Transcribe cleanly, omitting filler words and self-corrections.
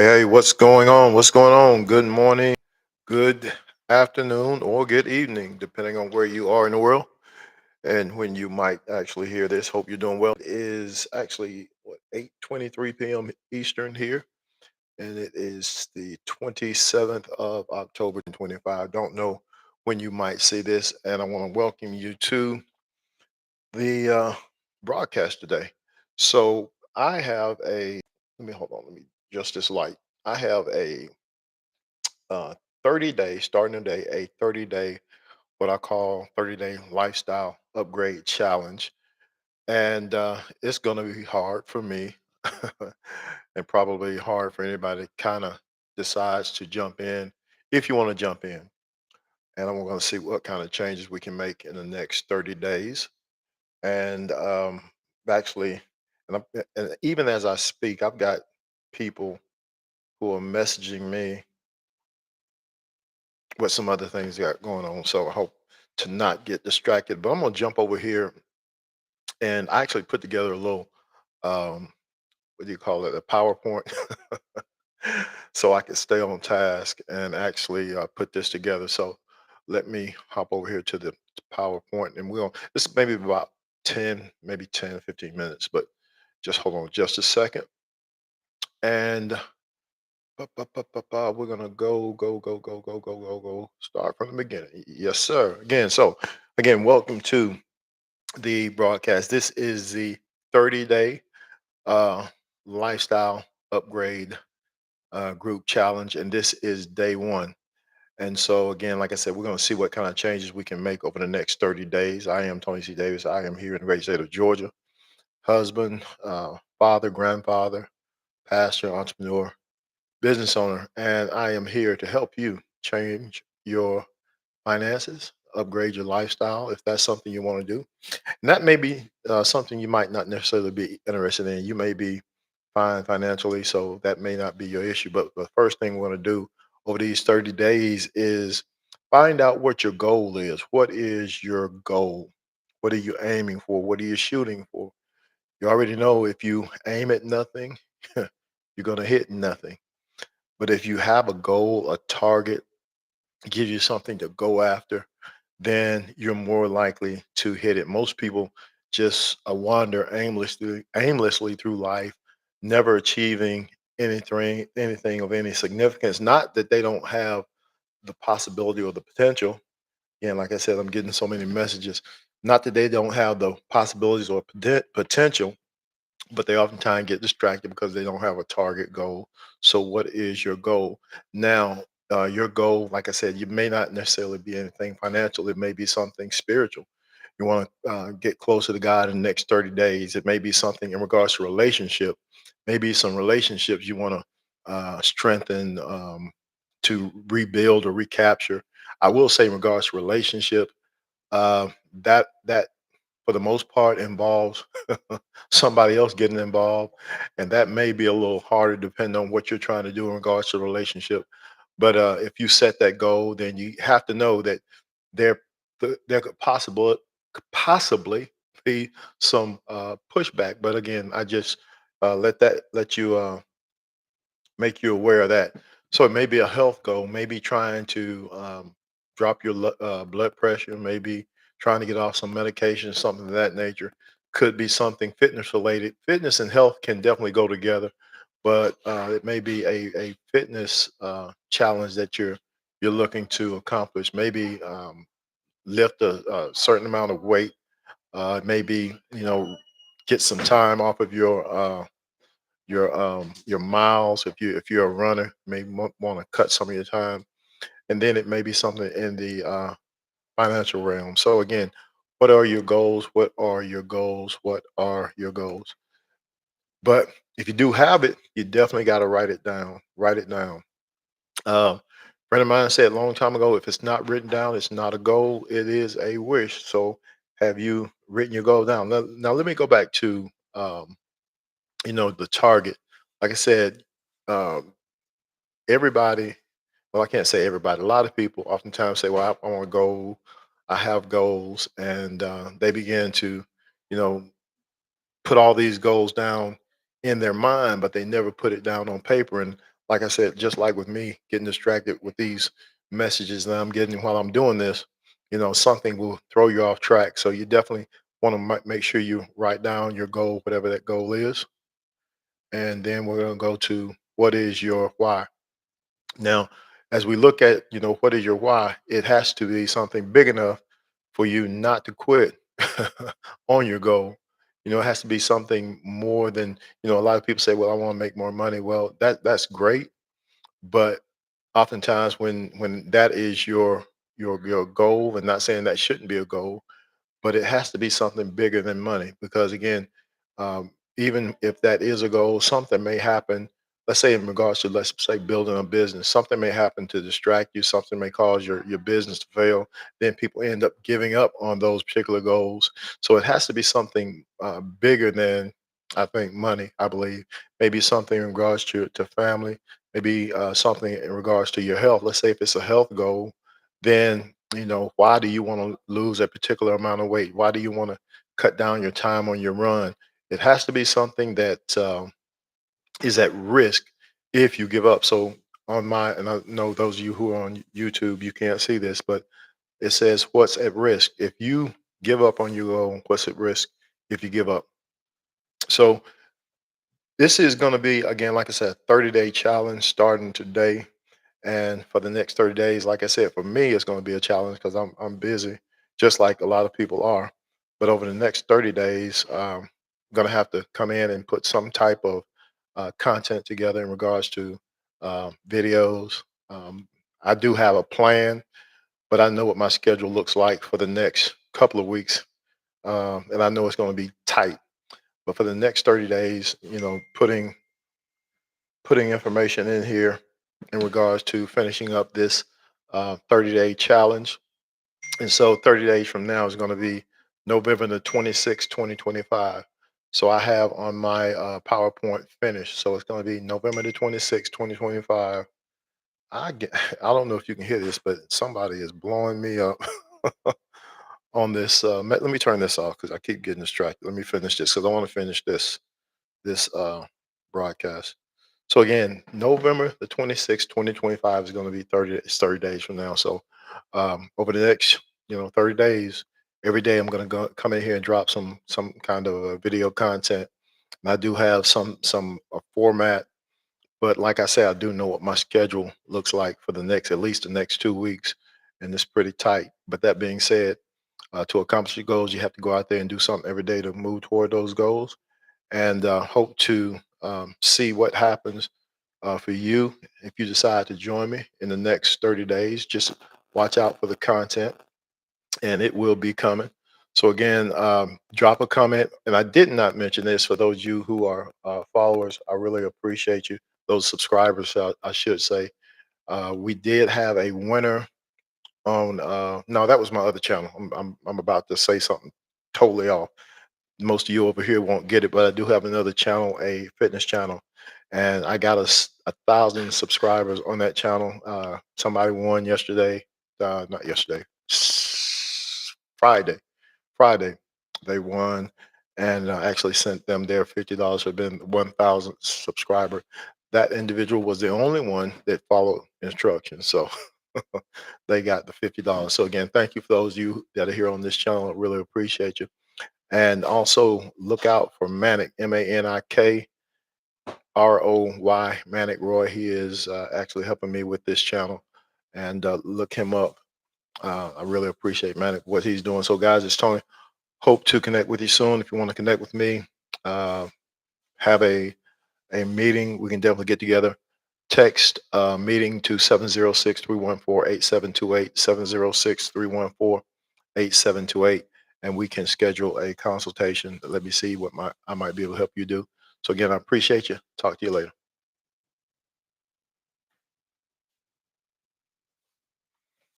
Hey, what's going on? What's going on? Good morning, good afternoon, or good evening, depending on where you are in the world and when you might actually hear this. Hope you're doing well. It is actually what 8:23 p.m. Eastern here, and it is the 27th of October 2025. Don't know when you might see this, and I want to welcome you to the broadcast today. So I have a let me hold on, let me adjust this light. I have a uh, 30 day, starting today, a 30-day, what I call 30-day lifestyle upgrade challenge. And it's going to be hard for me and probably hard for anybody that kind of decides to jump in if you want to jump in. And I'm going to see what kind of changes we can make in the next 30 days. And actually, and even as I speak, I've got people who are messaging me with some other things got going on. So I hope to not get distracted. But I'm gonna jump over here and I actually put together a little what do you call it? A PowerPoint. So I can stay on task and actually put this together. So let me hop over here to the PowerPoint and this may be about 10, maybe 10, 15 minutes, but just hold on just a second. And we're gonna go. Start from the beginning. Yes, sir. Again, welcome to the broadcast. This is the 30-day uh, lifestyle upgrade group challenge, and this is day one. And so, again, like I said, we're going to see what kind of changes we can make over the next 30 days. I am Tony C. Davis. I am here in the great state of Georgia, husband, father, grandfather, pastor, entrepreneur, business owner, and I am here to help you change your finances, upgrade your lifestyle if that's something you want to do. And that may be something you might not necessarily be interested in. You may be fine financially, so that may not be your issue. But the first thing we're going to do over these 30 days is find out what your goal is. What is your goal? What are you aiming for? What are you shooting for? You already know if you aim at nothing, you're going to hit nothing. But if you have a goal, a target, gives you something to go after, then you're more likely to hit it. Most people just wander aimlessly through life, never achieving anything of any significance. Not that they don't have the possibility or the potential. Again, like I said, I'm getting so many messages. Not that they don't have the possibilities or potential, but they oftentimes get distracted because they don't have a target goal. So, what is your goal? Now, your goal, like I said, you may not necessarily be anything financial, it may be something spiritual. You want to get closer to God in the next 30 days. It may be something in regards to relationship, maybe some relationships you want to strengthen, to rebuild or recapture. I will say, in regards to relationship, that for the most part involves somebody else getting involved, and that may be a little harder depending on what you're trying to do in regards to the relationship. But if you set that goal, then you have to know that there there could possibly be some pushback. But again, I just let you make you aware of that. So it may be a health goal, maybe trying to drop your blood pressure, maybe trying to get off some medication, something of that nature. Could be something fitness related. Fitness and health can definitely go together, but it may be a fitness challenge that you're looking to accomplish. Maybe lift a certain amount of weight. Maybe get some time off of your miles. If you're a runner, may want to cut some of your time, and then it may be something in the financial realm. So again, what are your goals? What are your goals? What are your goals? But if you do have it, you definitely got to write it down. Write it down. Friend of mine said a long time ago, if it's not written down, it's not a goal. It is a wish. So have you written your goal down? Now let me go back to the target. Like I said, um, everybody, well, I can't say everybody. A lot of people oftentimes say, "Well, I want a goal. I have goals," and they begin to, you know, put all these goals down in their mind, but they never put it down on paper. And like I said, just like with me getting distracted with these messages that I'm getting while I'm doing this, something will throw you off track. So you definitely want to make sure you write down your goal, whatever that goal is, and then we're going to go to what is your why. Now, as we look at, what is your why, it has to be something big enough for you not to quit on your goal. It has to be something more than, a lot of people say, well, I want to make more money. Well, that's great, but oftentimes when that is your goal, and not saying that shouldn't be a goal, but it has to be something bigger than money because again, even if that is a goal, something may happen. Let's say in regards to, let's say, building a business, something may happen to distract you, something may cause your business to fail, then people end up giving up on those particular goals. So it has to be something bigger than, I think, money. I believe maybe something in regards to family, maybe something in regards to your health. Let's say if it's a health goal, then why do you want to lose a particular amount of weight? Why do you want to cut down your time on your run? It has to be something that is at risk if you give up. So on my, and I know those of you who are on YouTube, you can't see this, but it says what's at risk if you give up on your goal. What's at risk if you give up? So this is going to be, again, like I said, 30-day challenge starting today. And for the next 30 days, like I said, for me, it's going to be a challenge because I'm busy, just like a lot of people are. But over the next 30 days, I'm going to have to come in and put some type of content together in regards to videos. Um, I do have a plan, but I know what my schedule looks like for the next couple of weeks, and I know it's going to be tight. But for the next 30 days, putting information in here in regards to finishing up this 30-day challenge. And so 30 days from now is going to be November the 26th, 2025. So I have on my PowerPoint finished. So it's going to be November the 26th, 2025. I get, I don't know if you can hear this, but somebody is blowing me up on this. Let me turn this off because I keep getting distracted. Let me finish this because I want to finish this broadcast. So again, November the 26th, 2025 is going to be 30 days from now. So over the next, 30 days, every day I'm going to go come in here and drop some kind of video content. And I do have some format, but like I said, I do know what my schedule looks like for the next, at least the next 2 weeks, and it's pretty tight. But that being said, to accomplish your goals, you have to go out there and do something every day to move toward those goals, and hope to see what happens for you if you decide to join me in the next 30 days. Just watch out for the content, and it will be coming. So again, drop a comment. And I did not mention this for those of you who are followers. I really appreciate you. Those subscribers, I should say. We did have a winner on. No, that was my other channel. I'm about to say something totally off. Most of you over here won't get it, but I do have another channel, a fitness channel, and I got 1,000 subscribers on that channel. Somebody won yesterday, not yesterday, Friday. Friday, they won, and I actually sent them their $50 for being 1,000 subscriber. That individual was the only one that followed instructions, so they got the $50. So again, thank you for those of you that are here on this channel. I really appreciate you. And also look out for Manic, MANIKROY, Manic Roy. He is actually helping me with this channel, and look him up. I really appreciate Manic, what he's doing. So guys, it's Tony. Hope to connect with you soon. If you want to connect with me, uh, have a meeting, we can definitely get together. Text meeting to 706-314-8728, 706-314-8728, and we can schedule a consultation. Let me see what I might be able to help you do. So again, I appreciate you. Talk to you later.